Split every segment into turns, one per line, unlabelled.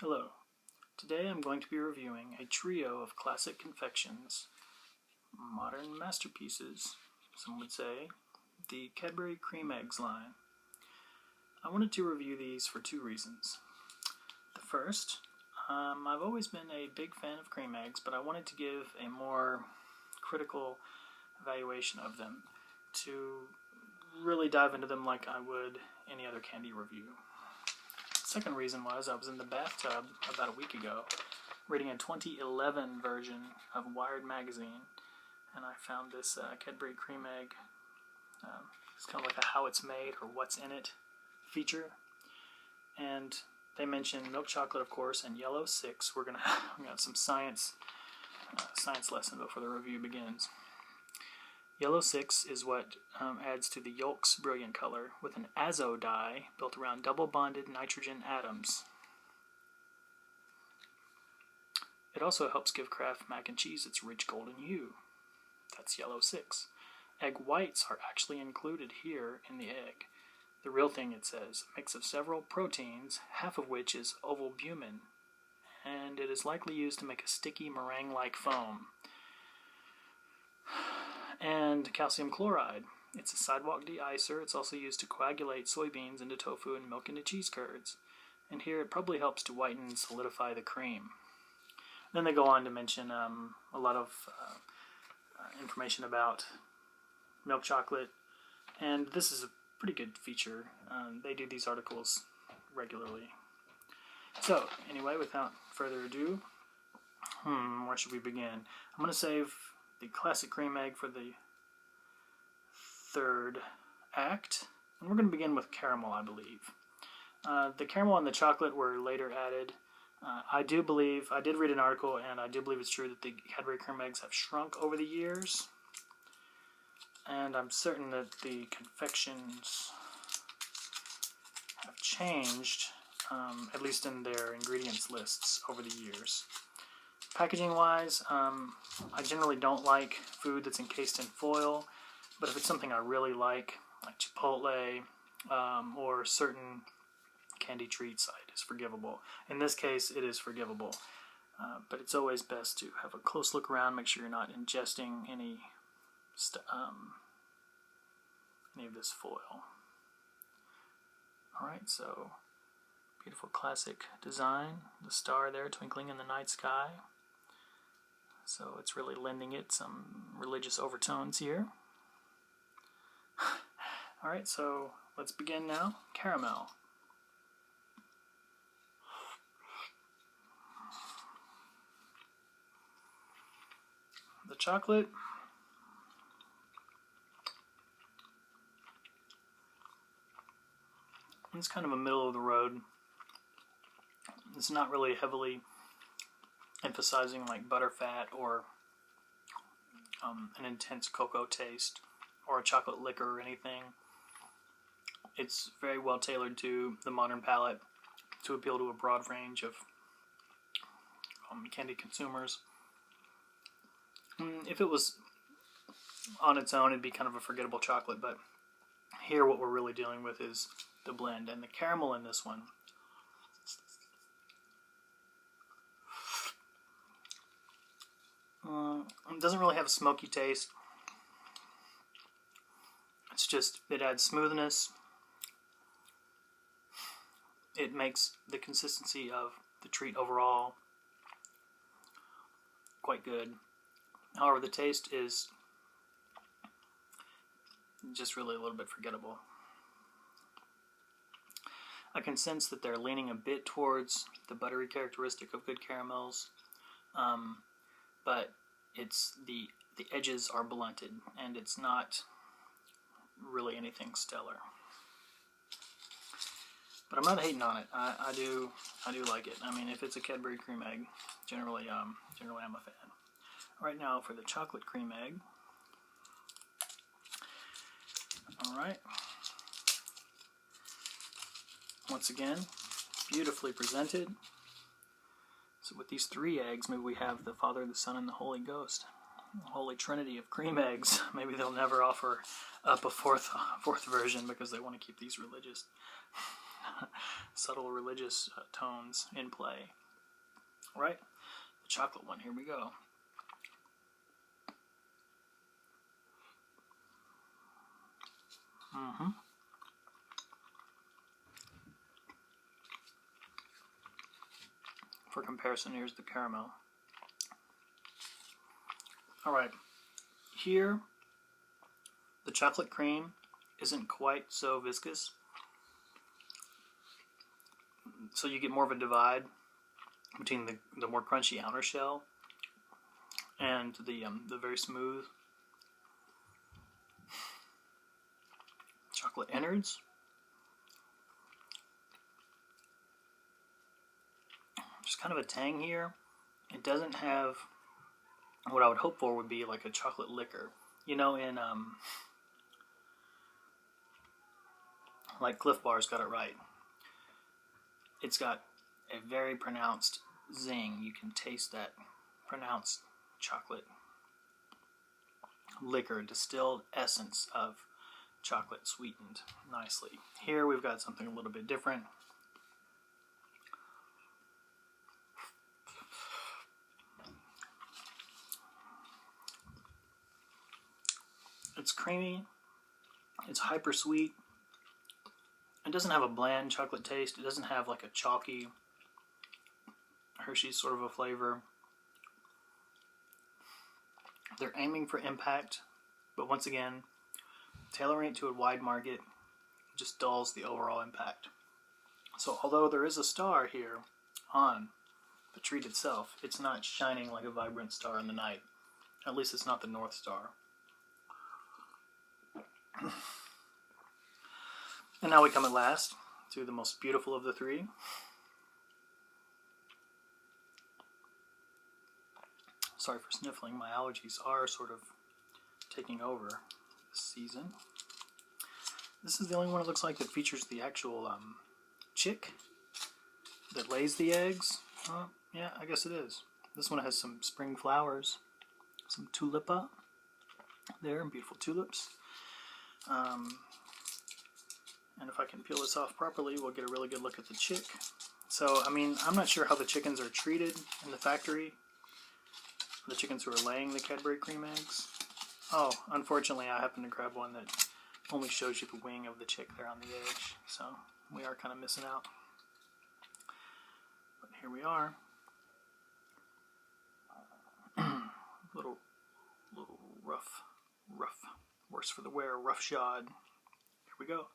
Hello. Today I'm going to be reviewing a trio of classic confections, modern masterpieces, some would say, the Cadbury Creme Eggs line. I wanted to review these for two reasons. The first, I've always been a big fan of cream eggs, but I wanted to give a more critical evaluation of them to really dive into them like I would any other candy review. Second reason was I was in the bathtub about a week ago reading a 2011 version of Wired magazine, and I found this Cadbury Creme Egg. It's kind of like a how it's made or what's in it feature, and they mentioned milk chocolate, of course, and yellow 6. We're gonna have some science lesson before the review begins. Yellow 6 is what adds to the yolk's brilliant color with an azo dye built around double-bonded nitrogen atoms. It also helps give Kraft mac and cheese its rich golden hue. That's yellow 6. Egg whites are actually included here in the egg. The real thing, it says, a mix of several proteins, half of which is ovalbumin, and it is likely used to make a sticky meringue-like foam. And calcium chloride. It's a sidewalk de-icer. It's also used to coagulate soybeans into tofu and milk into cheese curds. And here it probably helps to whiten and solidify the cream. Then they go on to mention a lot of information about milk chocolate. And this is a pretty good feature. They do these articles regularly. So, anyway, without further ado, where should we begin? I'm going to save the classic cream egg for the third act, and we're going to begin with caramel, I believe. The caramel and the chocolate were later added. I did read an article, and I do believe it's true that the Cadbury Creme Eggs have shrunk over the years, and I'm certain that the confections have changed, at least in their ingredients lists over the years. Packaging wise, I generally don't like food that's encased in foil, but if it's something I really like Chipotle or certain candy treats, it is forgivable. In this case, it is forgivable, but it's always best to have a close look around, make sure you're not ingesting any of this foil. Alright, so beautiful classic design, the star there twinkling in the night sky. So it's really lending it some religious overtones here. Alright, so let's begin now. Caramel. The chocolate. It's kind of a middle of the road. It's not really heavily emphasizing like butterfat or an intense cocoa taste or a chocolate liquor or anything. It's very well tailored to the modern palate to appeal to a broad range of candy consumers. If it was on its own, it'd be kind of a forgettable chocolate, but here what we're really dealing with is the blend, and the caramel in this one it doesn't really have a smoky taste. It's just, it adds smoothness. It makes the consistency of the treat overall quite good. However, the taste is just really a little bit forgettable. I can sense that they're leaning a bit towards the buttery characteristic of good caramels, but it's the edges are blunted, and it's not really anything stellar. But I'm not hating on it. I do like it. I mean, if it's a Cadbury Creme Egg, generally I'm a fan. Right now for the chocolate cream egg. All right. Once again, beautifully presented. So with these 3 eggs, maybe we have the Father, the Son, and the Holy Ghost. The Holy Trinity of cream eggs. Maybe they'll never offer up a fourth version because they want to keep these religious. subtle religious tones in play. All right, the chocolate one, here we go. For comparison, here's the caramel. Alright, here the chocolate cream isn't quite so viscous, so you get more of a divide between the more crunchy outer shell and the very smooth chocolate innards. There's kind of a tang here. It doesn't have what I would hope for would be like a chocolate liquor. You know, in like Cliff Bar's got it right. It's got a very pronounced zing. You can taste that pronounced chocolate liquor, distilled essence of chocolate sweetened nicely. Here we've got something a little bit different. It's creamy, it's hyper sweet. It doesn't have a bland chocolate taste. It doesn't have like a chalky Hershey's sort of a flavor. They're aiming for impact, but once again, tailoring it to a wide market just dulls the overall impact. So although there is a star here on the treat itself, it's not shining like a vibrant star in the night. At least it's not the North Star. And now we come at last to the most beautiful of the three. Sorry for sniffling, my allergies are sort of taking over this season. This is the only one it looks like that features the actual chick that lays the eggs. Yeah, I guess it is. This one has some spring flowers, some tulipa there, beautiful tulips. And if I can peel this off properly, we'll get a really good look at the chick. So, I mean, I'm not sure how the chickens are treated in the factory. The chickens who are laying the Cadbury cream eggs. Oh, unfortunately, I happened to grab one that only shows you the wing of the chick there on the edge. So, we are kind of missing out. But here we are. little rough. Worse for the wear, roughshod. Here we go.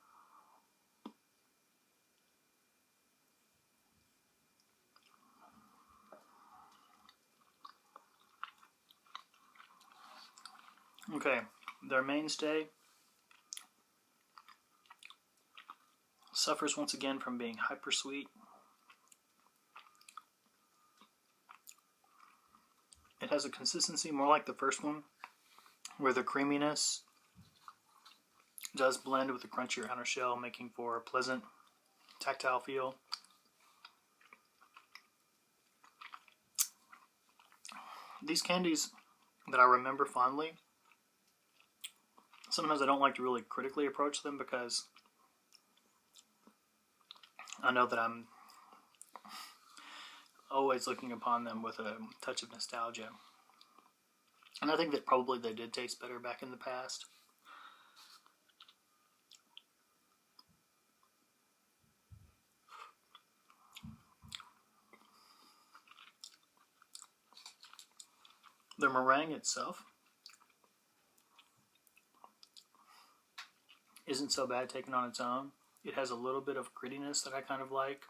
Okay, their mainstay suffers once again from being hyper sweet. It has a consistency more like the first one, where the creaminess does blend with the crunchier outer shell, making for a pleasant tactile feel. These candies that I remember fondly, sometimes I don't like to really critically approach them because I know that I'm always looking upon them with a touch of nostalgia. And I think that probably they did taste better back in the past. The meringue itself isn't so bad taken on its own. It has a little bit of grittiness that I kind of like.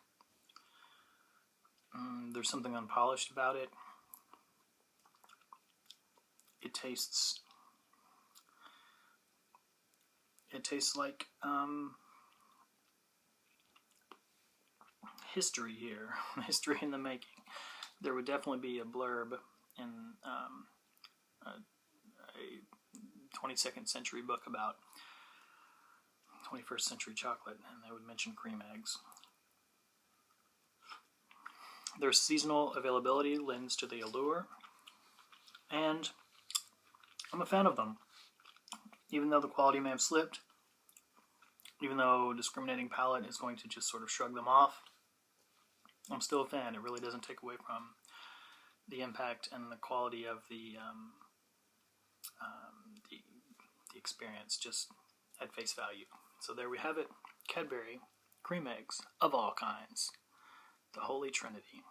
There's something unpolished about it. It tastes like history here, history in the making. There would definitely be a blurb in a 22nd century book about 21st century chocolate, and they would mention cream eggs. Their seasonal availability lends to the allure, and I'm a fan of them. Even though the quality may have slipped, Even though discriminating palate is going to just sort of shrug them off, I'm still a fan. It really doesn't take away from the impact and the quality of the experience, just at face value. So there we have it, Cadbury cream eggs of all kinds, the Holy Trinity.